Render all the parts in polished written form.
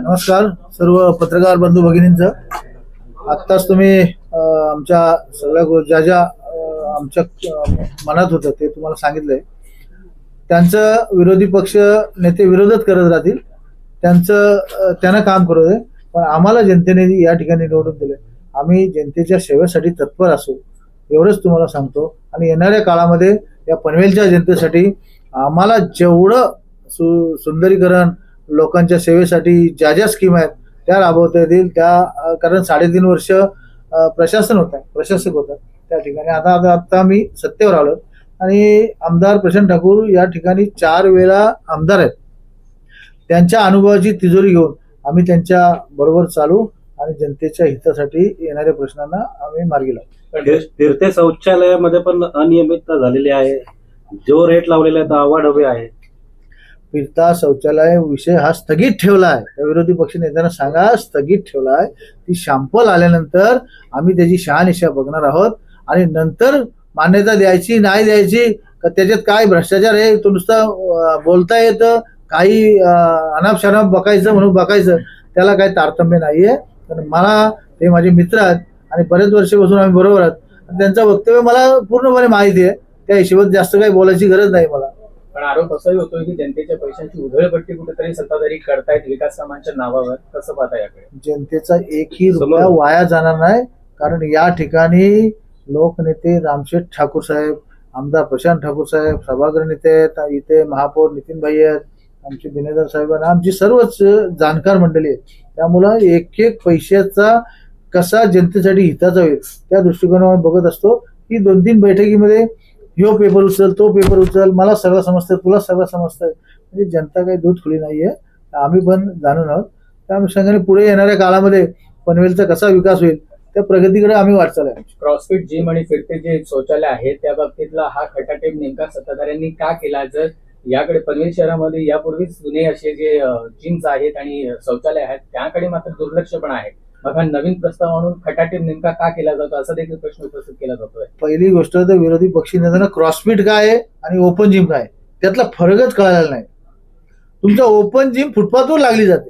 नमस्कार सर्व पत्रकार बंधू भगिनींचं. आत्ताच तुम्ही आमच्या सगळ्या ज्या ज्या आमच्या मनात होतं ते तुम्हाला सांगितलंय. त्यांचं विरोधी पक्ष नेते विरोधच करत राहतील, त्यांना काम करू दे, पण आम्हाला जनतेने या ठिकाणी निवडून दिले. आम्ही जनतेच्या सेवेसाठी तत्पर असू एवढंच तुम्हाला सांगतो. आणि येणाऱ्या काळामध्ये या पनवेलच्या जनतेसाठी आम्हाला जेवढं सुंदरीकरण लोकांच्या सेवेसाठी ज्या ज्या स्कीम आहेत त्या राबवता येतील त्या, कारण 3.5 वर्ष प्रशासक होता त्या ठिकाणी. आता मी सत्तेवर आलो आणि आमदार प्रशांत ठाकूर या ठिकाणी 4 वेळा आमदार आहेत. त्यांच्या अनुभवाची तिजोरी घेऊन आम्ही त्यांच्या बरोबर चालू आणि जनतेच्या हितासाठी येणाऱ्या प्रश्नांना आम्ही मार्गी लावू. फिरते शौचालयामध्ये पण अनियमितता झालेली आहे, जो रेट लावलेला आहे तो आवाढव्य आहे. फिरता शौचालय विषय हा स्थगित ठेवला आहे. त्या विरोधी पक्ष नेत्यांना सांगा स्थगित ठेवला आहे. ती शॅम्पल आल्यानंतर आम्ही त्याची शहानिशा बघणार आहोत आणि नंतर मान्यता द्यायची नाही द्यायची, त्याच्यात काय भ्रष्टाचार आहे तो नुसतं बोलता येतं, काही अनाप शनाप बघायचं म्हणून बघायचं, त्याला काही तारतम्य नाहीये. पण मला ते माझे मित्र आहेत आणि बरेच वर्षापासून आम्ही बरोबर आहोत. त्यांचं वक्तव्य मला पूर्णपणे माहिती आहे. त्या हिशोबात जास्त काही बोलायची गरज नाही मला. पण आरोप असाही होतोय की जनतेच्या पैशांची उधळपट्टी कुठेतरी सत्ताधारी करतायत विकास कामांच्या नावावर. कसं पाहता याकडे? जनतेचा एकही रुपया वाया जाणार नाही, कारण या ठिकाणी लोकनेते रामशेठ ठाकूर साहेब, आमदार प्रशांत ठाकूर साहेब, सभागृह नेते आहेत, इथे महापौर नितीन भाई आहेत, आमचे बिनेदर साहेब, आमची सर्वच जाणकार मंडळी आहेत. त्यामुळं एक एक पैशाचा कसा जनतेसाठी हिताचा होईल त्या दृष्टिकोनावर बघत असतो. की 2-3 बैठकीमध्ये ह्यो पेपर उचल, तो पेपर उचल, मला सगळं समजतंय, तुला सगळं समजतंय. म्हणजे जनता काही दूध खुली नाहीये, आम्ही पण जाणून आहोत. त्या अनुषंगाने पुढे येणाऱ्या काळामध्ये पनवेलचा कसा विकास होईल त्या प्रगतीकडे आम्ही वाटचाल आहे. क्रॉसफिट जिम आणि फिरते जे शौचालय आहे त्या बाबतीतला हा खटाटेप नेमका सत्ताधाऱ्यांनी का केला? जर याकडे पनवेल शहरामध्ये यापूर्वीच जुने असे जे जिम्स आहेत आणि शौचालय आहेत त्याकडे मात्र दुर्लक्ष पण आहे, मग हा नवीन प्रस्ताव म्हणून खटाटेप नेमका का केला जातो असा देखील प्रश्न उपस्थित केला जातोय. पहिली गोष्ट तर विरोधी पक्षी नेत्यांना क्रॉसफिट काय आहे आणि ओपन जिम काय त्यातला फरकच कळालेला नाही. तुमचा ओपन जिम फुटपाथवर लागली जाते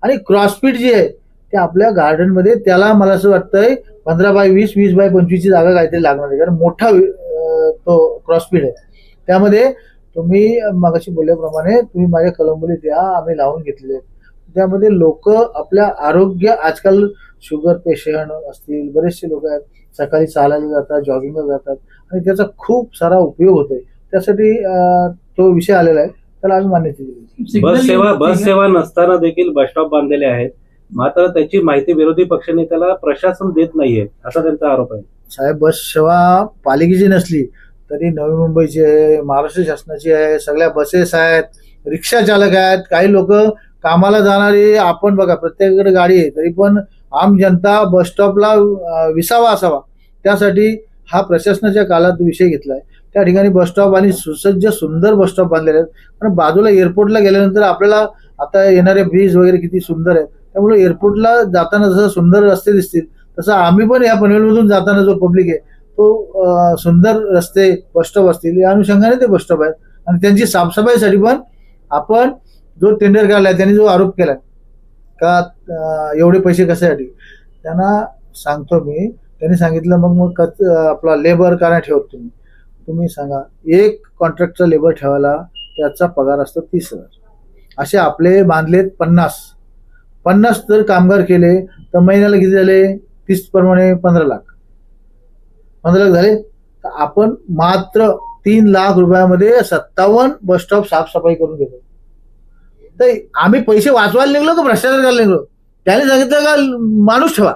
आणि क्रॉसफिट जी आहे ते आपल्या गार्डनमध्ये, त्याला मला असं वाटतंय 15x20, 20x25 जागा काहीतरी लागणार आहे, कारण मोठा तो क्रॉसफिट आहे. त्यामध्ये तुम्ही मगाशी बोलल्याप्रमाणे तुम्ही माझ्या कलंबोलीत या, आम्ही लावून घेतलेले. त्यामध्ये लोक आपल्या आरोग्य, आजकाल शुगर पेशंट असतील, बरेचसे लोक आहेत, सकाळी चालायला जातात, जॉगिंगला जातात आणि त्याचा खूप सारा उपयोग होतोय. त्यासाठी तो विषय आलेला आहे, त्याला आम्ही मान्यता दिली. बस सेवा नसताना देखील बस स्टॉप बांधलेले आहेत, मात्र त्याची माहिती विरोधी पक्षनेत्याला प्रशासन देत नाहीये असा त्यांचा आरोप आहे. साहेब, बस सेवा पालिकेची नसली तरी नवी मुंबईची आहे, महाराष्ट्र शासनाची आहे, सगळ्या बसेस आहेत, रिक्षा चालक आहेत, काही लोक कामाला जाणारी. आपण बघा प्रत्येकाकडे गाडी आहे, तरी पण आम जनता बस स्टॉपला विसावा असावा त्यासाठी हा प्रशासनाच्या काळात विषय घेतलाय. त्या ठिकाणी बस स्टॉप आणि सुसज्ज सुंदर बस स्टॉप बांधलेले आहेत. कारण बाजूला एअरपोर्टला गेल्यानंतर आपल्याला आता येणारे ब्रिज वगैरे किती सुंदर आहेत, त्यामुळे एअरपोर्टला जाताना जसं सुंदर रस्ते दिसतील तसं आम्ही पण या पनवेलमधून जाताना जो पब्लिक आहे तो सुंदर रस्ते, बस स्टॉप असतील या अनुषंगाने ते बस स्टॉप आहेत. आणि त्यांची साफसफाईसाठी पण आपण जो टेंडर काढलाय त्यांनी जो आरोप केलाय का एवढे पैसे कशासाठी, त्यांना सांगतो मी, त्यांनी सांगितलं मग आपला लेबर का नाही ठेवत तुम्ही सांगा. एक कॉन्ट्रॅक्टचा लेबर ठेवायला त्याचा पगार असतो 30,000. असे आपले बांधलेत 50 जर कामगार केले तर महिन्याला किती झाले? 30 प्रमाणे 15 लाख झाले. तर आपण मात्र 3 लाख रुपयामध्ये 57 बस स्टॉप साफसफाई करून घेतो. तर आम्ही पैसे वाचवायला निघलो का भ्रष्टाचार करायला निघलो? त्याने सांगितलं का माणूस ठेवा,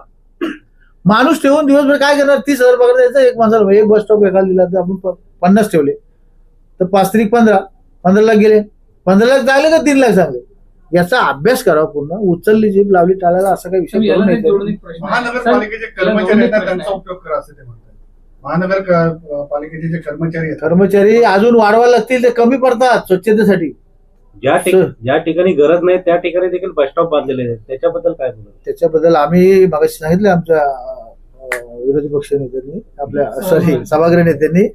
माणूस ठेवून दिवसभर काय करणार? 30,000 पगार द्यायचा एक माणसाला. एक बस स्टॉप एखादा दिला तर आपण 50 ठेवले तर 5-3-15 लाख गेले. 15 लाख चांगले का 3 लाख चांगले? याचा अभ्यास करावा पूर्ण. उचलली जीभ लावली टाळायला असा काही विषय करू नये. महानगरपालिकेचे कर्मचारी त्यांचा उपयोग करा असं ते म्हणतात. महानगरपालिकेचे जे कर्मचारी अजून वाढवायला लागतील, ते कमी पडतात स्वच्छतेसाठी. ज्या ठिकाणी गरज नाही त्या ठिकाणी देखील बस स्टॉप बांधलेले आहेत, त्याच्याबद्दल काय बोलू? त्याच्याबद्दल आम्ही मगाशी सांगितलं आमच्या विरोधी पक्ष नेत्यांनी, आपल्या सभागृह नेत्यांनी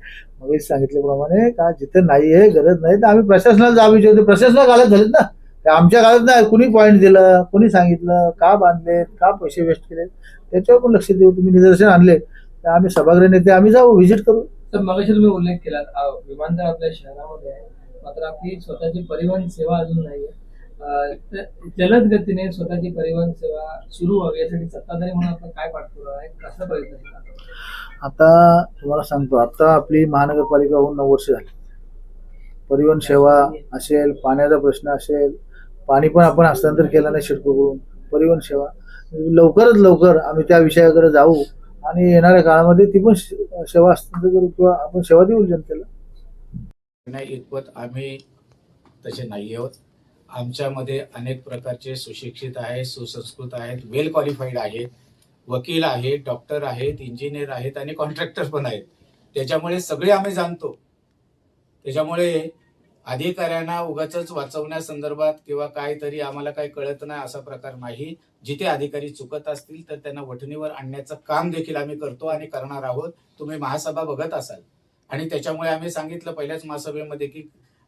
मगाशी सांगितल्याप्रमाणे का जिथे नाहीये गरज नाही तर आम्ही प्रशासनाला जाब विचारतो. प्रशासनाला घालत झालेत ना, ते आमच्या काळात नाही, कुणी पॉईंट दिलं, कुणी सांगितलं, का बांधले, का पैसे वेस्ट केले, त्याच्यावर पण लक्ष देऊ. तुम्ही निदर्शन आणले तर आम्ही सभागृह नेते आम्ही जाऊ, व्हिजिट करू. तर मगाशी तुम्ही उल्लेख केला विमानतळ आपल्या शहरामध्ये आहे, मात्र आपली स्वतःची परिवहन सेवा अजून नाहीये. तर जलद गतीने स्वतःची परिवहन सेवा सुरू व्हावी यासाठी सत्ताधारी म्हणून आपण काय पाठपुरावा आहे, कसा प्रयत्न केला? आता तुम्हाला सांगतो, आता आपली महानगरपालिका होऊन 9 वर्ष झाली. परिवहन सेवा असेल, पाण्याचा प्रश्न असेल, पाणी पण आपण हस्तांतर केलं नाही शिडकोकडून. परिवहन सेवा लवकरात लवकर आम्ही त्या विषयाकडे जाऊ आणि येणाऱ्या काळामध्ये ती पण सेवा हस्तांतर करू किंवा आपण सेवा देऊ जनतेला. नाही इतपत आम्ही तसे नाही आहोत. आमच्यामध्ये अनेक प्रकारचे सुशिक्षित आहेत, सुसंस्कृत आहेत, वेल क्वालिफाईड आहेत, वकील आहेत, डॉक्टर आहेत, इंजिनियर आहेत आणि कॉन्ट्रॅक्टर पण आहेत. त्याच्यामुळे सगळे आम्ही जाणतो. त्याच्यामुळे अधिकाऱ्यांना उगाच वाचवण्यासंदर्भात किंवा काहीतरी आम्हाला काही कळत नाही असा प्रकार नाही. जिथे अधिकारी चुकत असतील तर त्यांना वठणीवर आणण्याचं काम देखील आम्ही करतो आणि करणार आहोत. तुम्ही महासभा बघत असाल आणि त्याच्यामुळे आम्ही सांगितलं पहिल्याच महासभेमध्ये की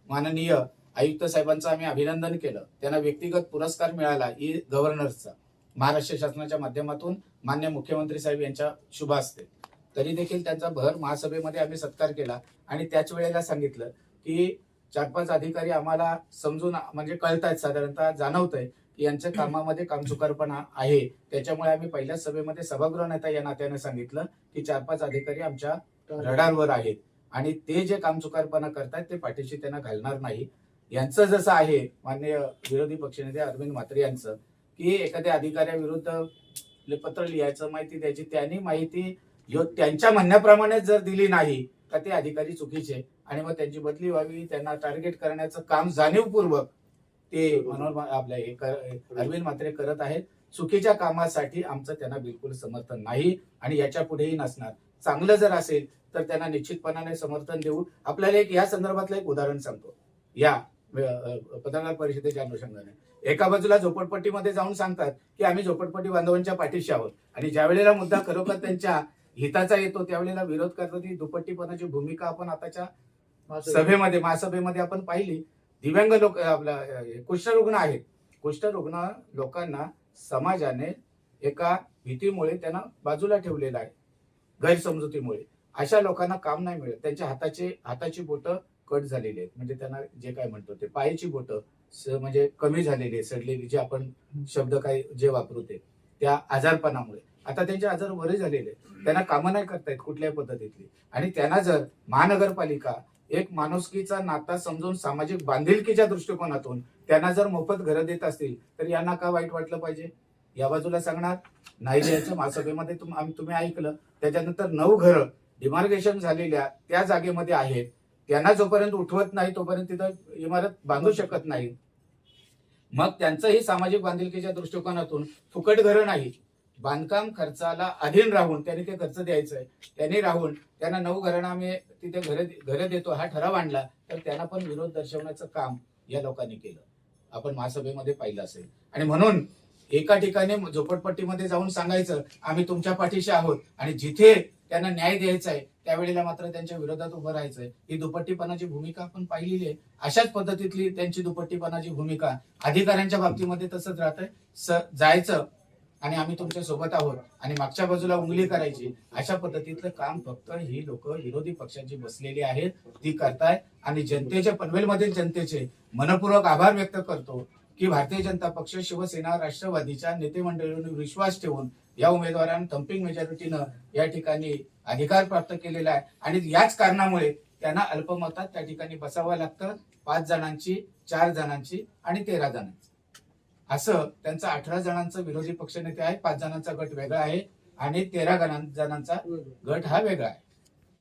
माननीय आयुक्त साहेबांचं आम्ही अभिनंदन केलं. त्यांना व्यक्तिगत पुरस्कार मिळाला ई गव्हर्नर्सचा महाराष्ट्र शासनाच्या माध्यमातून मान्य मुख्यमंत्री साहेब यांच्या शुभ हस्ते. तरी देखील त्यांचा भर महासभेमध्ये आम्ही सत्कार केला आणि त्याच वेळेला सांगितलं की 4-5 अधिकारी आम्हाला समजून म्हणजे कळतायत, साधारणतः जाणवतंय की यांच्या कामामध्ये कामचुकारपणा आहे. त्याच्यामुळे आम्ही पहिल्याच सभेमध्ये सभागृह नेता या नात्याने सांगितलं की 4-5 अधिकारी आमच्या रडारवर आहेत आणि ते जे कामचुकारपणा करतायत ते पाठीशी त्यांना घालणार नाही. यांचं जसं आहे माननीय विरोधी पक्षनेते अरविंद म्हात्रे यांचं की एखाद्या अधिकाऱ्याविरुद्ध पत्र लिहायचं, माहिती द्यायची, त्यांनी माहिती त्यांच्या म्हणण्याप्रमाणे जर दिली नाही तर ते अधिकारी चुकीचे आणि मग त्यांची बदली व्हावी, त्यांना टार्गेट करण्याचं काम जाणीवपूर्वक ते मनोहर आपल्या अरविंद म्हात्रे करत आहेत. चुकीच्या कामासाठी आमचं त्यांना बिलकुल समर्थन नाही आणि याच्या पुढेही नसणार. चांगलं जर असेल तर त्यांना निश्चितपणाने समर्थन देऊ. आपल्याला या संदर्भातलं एक उदाहरण सांगतो. या पत्रकार परिषदेच्या अनुषंगाने एका बाजूला झोपडपट्टीमध्ये जाऊन सांगतात की आम्ही झोपडपट्टी बांधवांच्या पाठीशी आहोत आणि ज्या वेळेला मुद्दा खरोखर त्यांच्या हिताचा येतो त्यावेळेला विरोध करतात. ही दुपट्टीपणाची भूमिका आपण आताच्या सभेमध्ये महासभेमध्ये आपण पाहिली. दिव्यांग लोक आपला कुष्ठरुग्ण आहेत. कुष्ठरुग्ण लोकांना समाजाने एका भीतीमुळे त्यांना बाजूला ठेवलेलं आहे, गैरसमजुतीमुळे. अशा लोकांना काम नाही मिळत. त्यांच्या हाताची बोटं कट झालेली आहेत, म्हणजे त्यांना जे काय म्हणतो ते पायाची बोटं म्हणजे कमी झालेली आहे, सडलेली, जे आपण शब्द काय जे वापरतो त्या आजारपणामुळे. आता त्यांचे आजार बरे झालेले आहेत, त्यांना कामं नाही करतायत कुठल्याही पद्धतीतली. आणि त्यांना जर महानगरपालिका एक माणुसकीचा नाता समजून सामाजिक बांधिलकीच्या दृष्टिकोनातून त्यांना जर मोफत घरं देत असतील तर यांना का वाईट वाटलं पाहिजे? या बाजूला सांगणार नाही द्यायचं. महासभेमध्ये तुम्ही ऐकलं. त्याच्यानंतर 9 घरं डिमार्केशन झालेल्या त्या जागेमध्ये आहेत. त्यांना जोपर्यंत उठवत नाही तोपर्यंत तिथं इमारत बांधू शकत नाही. मग त्यांचंही सामाजिक बांधिलकीच्या दृष्टिकोनातून फुकट घरं नाही, बांधकाम खर्चाला अधीन राहून त्यांनी ते खर्च द्यायचंय. त्यांनी राहून त्यांना 9 घरांना आम्ही तिथे घरं देतो हा ठराव आणला तर त्यांना पण विरोध दर्शवण्याचं काम या लोकांनी केलं. आपण महासभेमध्ये पाहिलं असेल. आणि म्हणून एका ठिकाणी झोपडपट्टीमध्ये जाऊन सांगायचं आम्ही तुमच्या पाठीशी आहोत आणि जिथे त्यांना न्याय द्यायचा आहे त्यावेळेला मात्र त्यांच्या विरोधात उभं राहायचंय. ही दुपट्टीपणाची भूमिका आपण पाहिलेली आहे. अशाच पद्धतीतली त्यांची दुपट्टीपणाची भूमिका अधिकाऱ्यांच्या बाबतीमध्ये तसंच राहतंय. जायचं आणि आम्ही तुमच्या सोबत आहोत आणि मागच्या बाजूला उंगली करायची, अशा पद्धतीतलं काम फक्त ही लोक विरोधी पक्षांची बसलेली आहेत ती करतायत. आणि जनतेच्या पनवेलमधील जनतेचे मनपूर्वक आभार व्यक्त करतो की भारतीय जनता पक्ष, शिवसेना, राष्ट्रवादीच्या नेते मंडळींनी विश्वास ठेवून या उमेदवारांना थम्पिंग मेजॉरिटीनं या ठिकाणी अधिकार प्राप्त केलेला आहे आणि याच कारणामुळे त्यांना अल्पमतात त्या ठिकाणी बसावं लागतं. 5 जणांची, 4 जणांची आणि 13 जणांची असं त्यांचा 18 जणांचं विरोधी पक्षनेते आहे. 5 जणांचा गट वेगळा आहे आणि 13 जणांचा गट हा वेगळा आहे.